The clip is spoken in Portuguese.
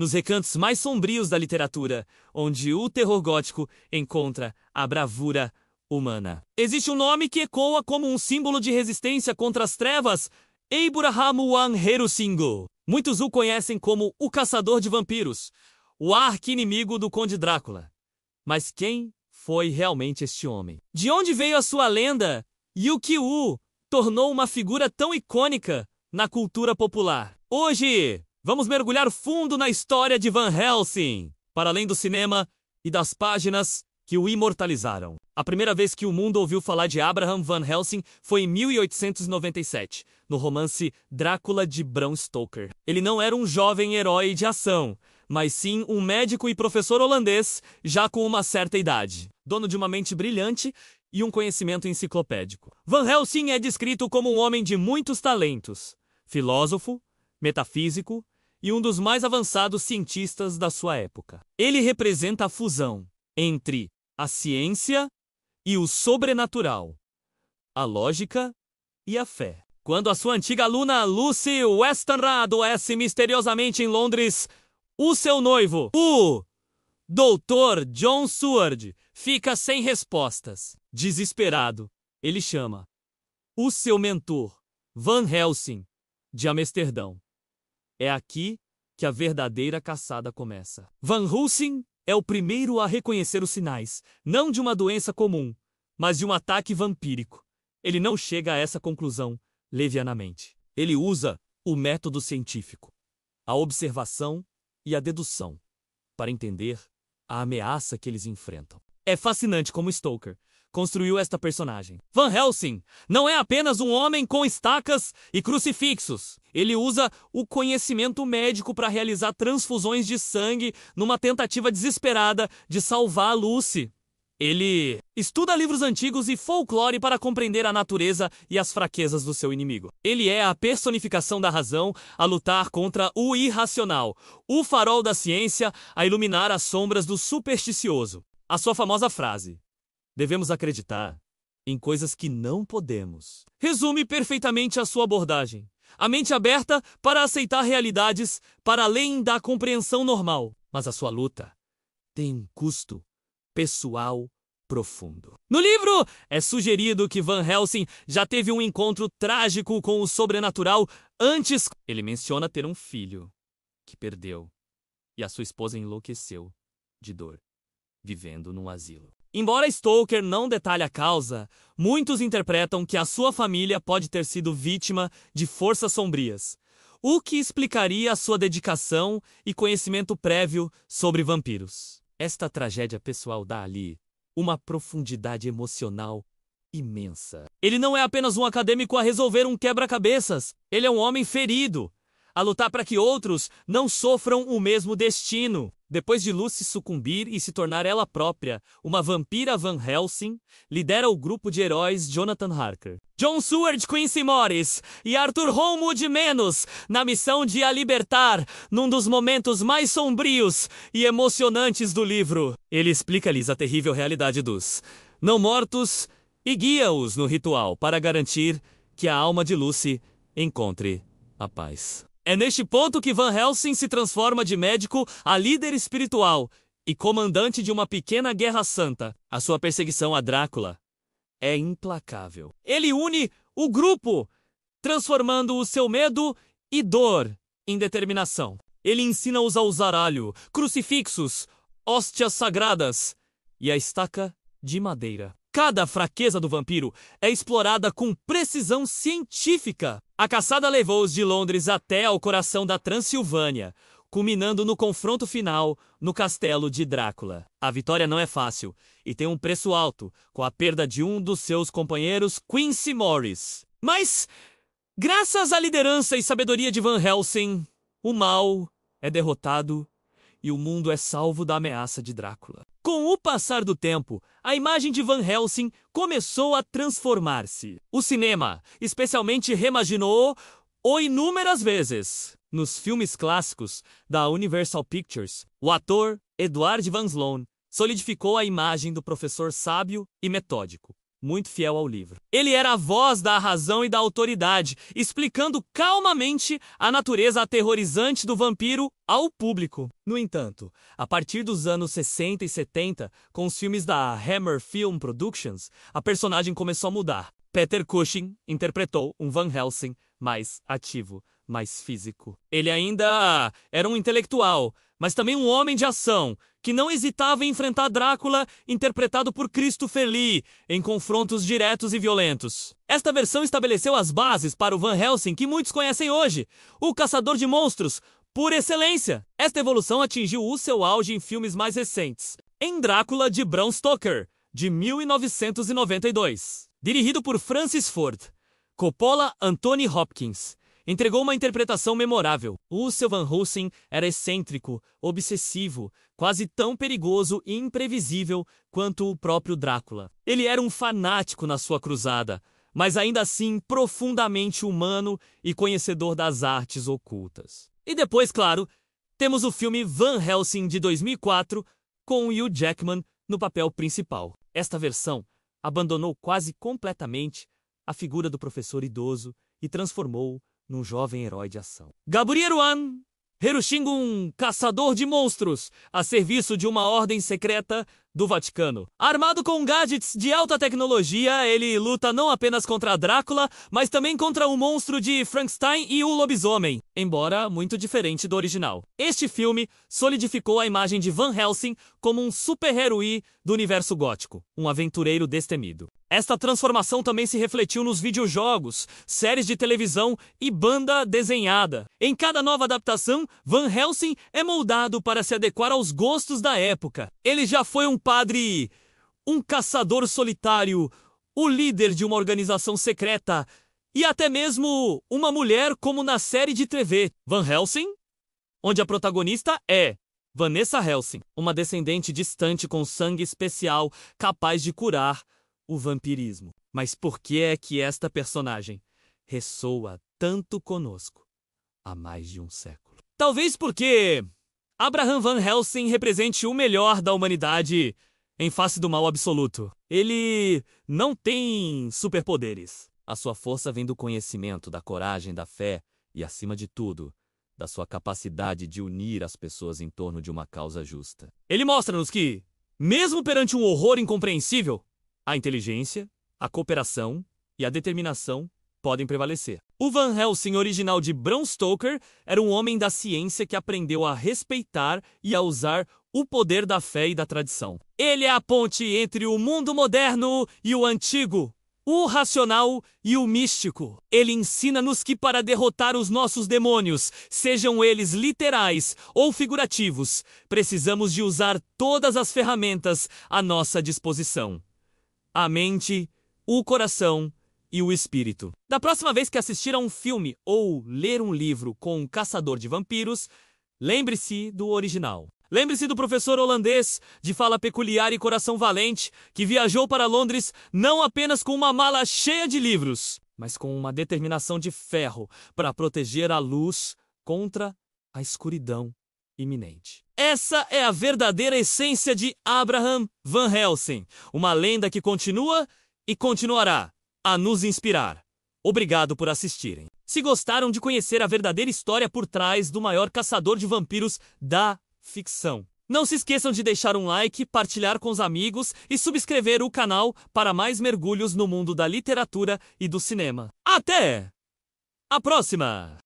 nos recantos mais sombrios da literatura, onde o terror gótico encontra a bravura humana. Existe um nome que ecoa como um símbolo de resistência contra as trevas: Abraham Wan Herusingo. Muitos o conhecem como o Caçador de Vampiros, o arqui-inimigo do Conde Drácula. Mas quem foi realmente este homem? De onde veio a sua lenda e o que o tornou uma figura tão icônica na cultura popular? Hoje, vamos mergulhar fundo na história de Van Helsing, para além do cinema e das páginas que o imortalizaram. A primeira vez que o mundo ouviu falar de Abraham Van Helsing foi em 1897, no romance Drácula de Bram Stoker. Ele não era um jovem herói de ação, mas sim um médico e professor holandês já com uma certa idade, dono de uma mente brilhante e um conhecimento enciclopédico. Van Helsing é descrito como um homem de muitos talentos, filósofo, metafísico e um dos mais avançados cientistas da sua época. Ele representa a fusão entre a ciência e o sobrenatural, a lógica e a fé. Quando a sua antiga aluna Lucy Westenra adoece misteriosamente em Londres, o seu noivo, o Dr. John Seward, fica sem respostas. Desesperado, ele chama o seu mentor, Van Helsing, de Amsterdão. É aqui que a verdadeira caçada começa. Van Helsing é o primeiro a reconhecer os sinais, não de uma doença comum, mas de um ataque vampírico. Ele não chega a essa conclusão levianamente. Ele usa o método científico, a observação e a dedução, para entender a ameaça que eles enfrentam. É fascinante como Stoker construiu esta personagem. Van Helsing não é apenas um homem com estacas e crucifixos. Ele usa o conhecimento médico para realizar transfusões de sangue numa tentativa desesperada de salvar Lucy. Ele estuda livros antigos e folclore para compreender a natureza e as fraquezas do seu inimigo. Ele é a personificação da razão a lutar contra o irracional, o farol da ciência a iluminar as sombras do supersticioso. A sua famosa frase: "Devemos acreditar em coisas que não podemos", resume perfeitamente a sua abordagem. A mente aberta para aceitar realidades para além da compreensão normal. Mas a sua luta tem um custo pessoal profundo. No livro, é sugerido que Van Helsing já teve um encontro trágico com o sobrenatural antes. Ele menciona ter um filho que perdeu e a sua esposa enlouqueceu de dor, vivendo num asilo. Embora Stoker não detalhe a causa, muitos interpretam que a sua família pode ter sido vítima de forças sombrias, o que explicaria a sua dedicação e conhecimento prévio sobre vampiros. Esta tragédia pessoal dá ali uma profundidade emocional imensa. Ele não é apenas um acadêmico a resolver um quebra-cabeças, ele é um homem ferido, a lutar para que outros não sofram o mesmo destino. Depois de Lucy sucumbir e se tornar ela própria uma vampira, Van Helsing lidera o grupo de heróis Jonathan Harker, John Seward, Quincy Morris e Arthur Holmwood Menos na missão de a libertar num dos momentos mais sombrios e emocionantes do livro. Ele explica-lhes a terrível realidade dos não-mortos e guia-os no ritual para garantir que a alma de Lucy encontre a paz. É neste ponto que Van Helsing se transforma de médico a líder espiritual e comandante de uma pequena guerra santa. A sua perseguição a Drácula é implacável. Ele une o grupo, transformando o seu medo e dor em determinação. Ele ensina-os a usar alho, crucifixos, hóstias sagradas e a estaca de madeira. Cada fraqueza do vampiro é explorada com precisão científica. A caçada levou-os de Londres até ao coração da Transilvânia, culminando no confronto final no castelo de Drácula. A vitória não é fácil e tem um preço alto, com a perda de um dos seus companheiros, Quincy Morris. Mas, graças à liderança e sabedoria de Van Helsing, o mal é derrotado e o mundo é salvo da ameaça de Drácula. Com o passar do tempo, a imagem de Van Helsing começou a transformar-se. O cinema, especialmente, reimaginou-o inúmeras vezes. Nos filmes clássicos da Universal Pictures, o ator Edward Van Sloan solidificou a imagem do professor sábio e metódico. muito fiel ao livro. Ele era a voz da razão e da autoridade, explicando calmamente a natureza aterrorizante do vampiro ao público. No entanto, a partir dos anos 60 e 70, com os filmes da Hammer Film Productions, a personagem começou a mudar. Peter Cushing interpretou um Van Helsing mais ativo, mais físico. Ele ainda era um intelectual, mas também um homem de ação, que não hesitava em enfrentar Drácula, interpretado por Christopher Lee, em confrontos diretos e violentos. Esta versão estabeleceu as bases para o Van Helsing que muitos conhecem hoje, o caçador de monstros, por excelência. Esta evolução atingiu o seu auge em filmes mais recentes. Em Drácula, de Bram Stoker, de 1992. Dirigido por Francis Ford, Coppola Anthony Hopkins entregou uma interpretação memorável. O seu Van Helsing era excêntrico, obsessivo, quase tão perigoso e imprevisível quanto o próprio Drácula. Ele era um fanático na sua cruzada, mas ainda assim profundamente humano e conhecedor das artes ocultas. E depois, claro, temos o filme Van Helsing de 2004, com Hugh Jackman no papel principal. Esta versão abandonou quase completamente a figura do professor idoso e transformou-o num jovem herói de ação. Gaburieruan Herushingun, um caçador de monstros, a serviço de uma ordem secreta do Vaticano. Armado com gadgets de alta tecnologia, ele luta não apenas contra Drácula, mas também contra o monstro de Frankenstein e o lobisomem, embora muito diferente do original. Este filme solidificou a imagem de Van Helsing como um super-herói do universo gótico, um aventureiro destemido. Esta transformação também se refletiu nos videojogos, séries de televisão e banda desenhada. Em cada nova adaptação, Van Helsing é moldado para se adequar aos gostos da época. Ele já foi um padre, um caçador solitário, o líder de uma organização secreta e até mesmo uma mulher, como na série de TV Van Helsing, onde a protagonista é Vanessa Helsing, uma descendente distante com sangue especial capaz de curar o vampirismo. Mas por que é que esta personagem ressoa tanto conosco há mais de um século? Talvez porque Abraham Van Helsing represente o melhor da humanidade em face do mal absoluto. Ele não tem superpoderes. A sua força vem do conhecimento, da coragem, da fé e, acima de tudo, da sua capacidade de unir as pessoas em torno de uma causa justa. Ele mostra-nos que, mesmo perante um horror incompreensível, a inteligência, a cooperação e a determinação podem prevalecer. O Van Helsing original de Bram Stoker era um homem da ciência que aprendeu a respeitar e a usar o poder da fé e da tradição. Ele é a ponte entre o mundo moderno e o antigo, o racional e o místico. Ele ensina-nos que para derrotar os nossos demônios, sejam eles literais ou figurativos, precisamos de usar todas as ferramentas à nossa disposição: a mente, o coração e o espírito. Da próxima vez que assistir a um filme ou ler um livro com um caçador de vampiros, lembre-se do original. Lembre-se do professor holandês, de fala peculiar e coração valente, que viajou para Londres não apenas com uma mala cheia de livros, mas com uma determinação de ferro para proteger a luz contra a escuridão iminente. Essa é a verdadeira essência de Abraham Van Helsing, uma lenda que continua e continuará a nos inspirar. Obrigado por assistirem. Se gostaram de conhecer a verdadeira história por trás do maior caçador de vampiros da ficção, não se esqueçam de deixar um like, partilhar com os amigos e subscrever o canal para mais mergulhos no mundo da literatura e do cinema. Até a próxima!